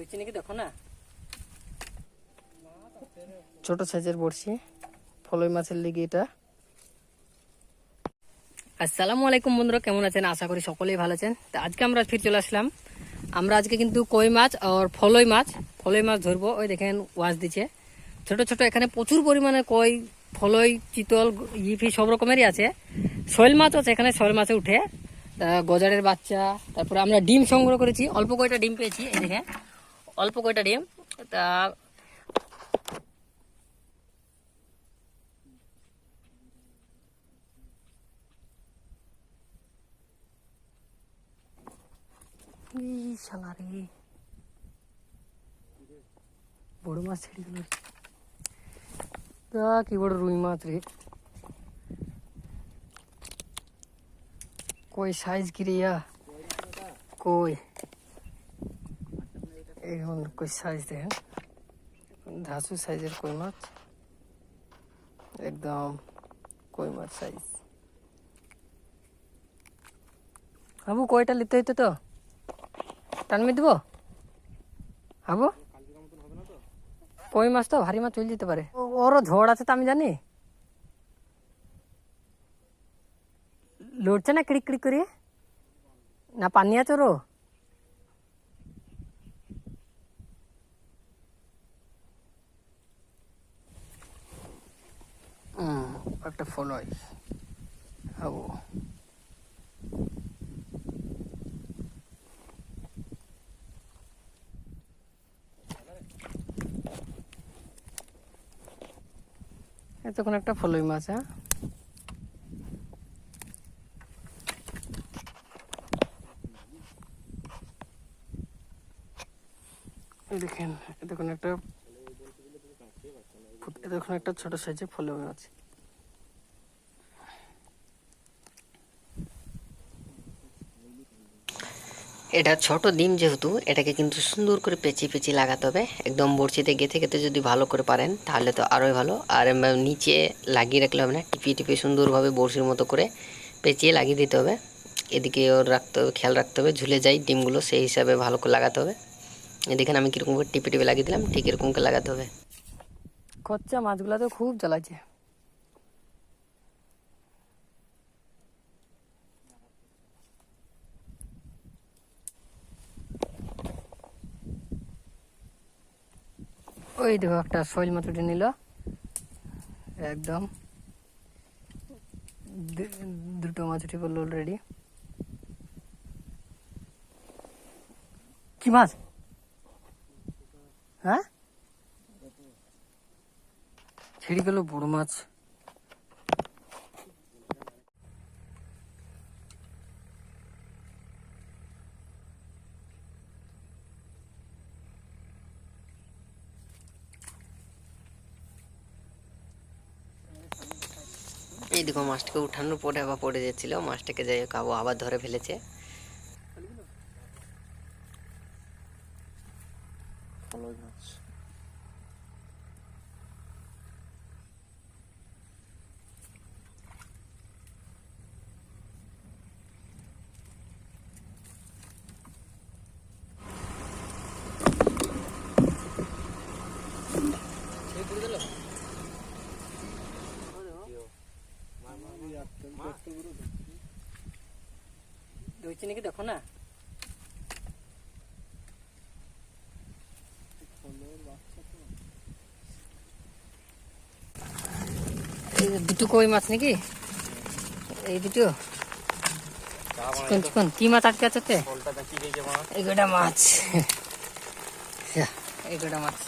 ধুইছি নাকি দেখো না, ছোট সাইজের বড়শি ফলই মাছের লিগে এটা। আসসালামু আলাইকুম বন্ধুরা, কেমন আছেন? আশা করি সকলেই ভালো আছেন। তো আজকে আমরা ফির চলে আসলাম। আমরা আজকে কিন্তু কই মাছ আর ফলই মাছ ধরবো। ওই দেখেন ওয়াশ দিচ্ছে ছোট ছোট, এখানে প্রচুর পরিমাণে কই, ফলই, চিতল, ইফি সব রকমেরই আছে। শৈল মাছ আছে এখানে, শৈল মাছে উঠে গজারের বাচ্চা। তারপরে আমরা ডিম সংগ্রহ করেছি, অল্প কয়টা ডিম পেয়েছি। এই দেখেন অল্প কয়টা ডিম। তা শালারে বড় মাছ ছেড়ে গেল। তা কি বড় রুই মাছ রে, কই সাইজ কিরিয়া কই, এখন কই সাইজ দেখেন, ধাসু সাইজের কই মাছ, একদম কই মাছ সাইজ। হাবু কয়টা নিতে হইতো তো টানমে দিব হাবু, কই মাছ তো ভারী মাছ চলে যেতে পারে। ওরও ঝড় আছে তো আমি জানি, লড়ছে না কিড়িক কিড়িক করে, না পানি আছে ওরও। একটা ফলই হাবু, এতক্ষণ একটা ফলই মাছ। হ্যাঁ দেখেন এতক্ষণ একটা ছোট সাইজের ফলই মাছ। এটা ছোট ডিম যেহেতু, এটাকে কিন্তু সুন্দর করে পেঁচিয়ে পেঁচিয়ে লাগাতে হবে। একদম বড়শিতে গেঁথে গেঁথে যদি ভালো করে পারেন তাহলে তো আরোই ভালো। আর নিচে লাগিয়ে রাখলে হবে না, টিপিয়ে টিপিয়ে সুন্দরভাবে বড়শির মতো করে পেঁচিয়ে লাগিয়ে দিতে হবে। এদিকে ওর রাখতে হবে, খেয়াল রাখতে হবে ঝুলে যায় ডিমগুলো, সেই হিসাবে ভালো করে লাগাতে হবে। এদিকে আমি কীরকম করে টিপে টিপে লাগিয়ে দিলাম, ঠিক এরকম করে লাগাতে হবে। খরচা মাছগুলো তো খুব জ্বালাচ্ছে। ওই দেখো একটা শৈল মাছ উঠে নিল, একদম দুটো মাছ উঠে পড়লো অলরেডি। কি মাছ? হ্যাঁ ছেড়ে গেল বড় মাছ। এই দেখো মাছটাকে উঠানোর পরে আবার পড়ে যাচ্ছিল, মাছটাকে যাই হোক আবার ধরে ফেলেছে। ধুইছি নাকি দেখো না, দুটো কই মাছ নাকি এই দুটো। চিকন চিকন কি মাছ আটকে আছে? এগুলো মাছ, এগুলো মাছ।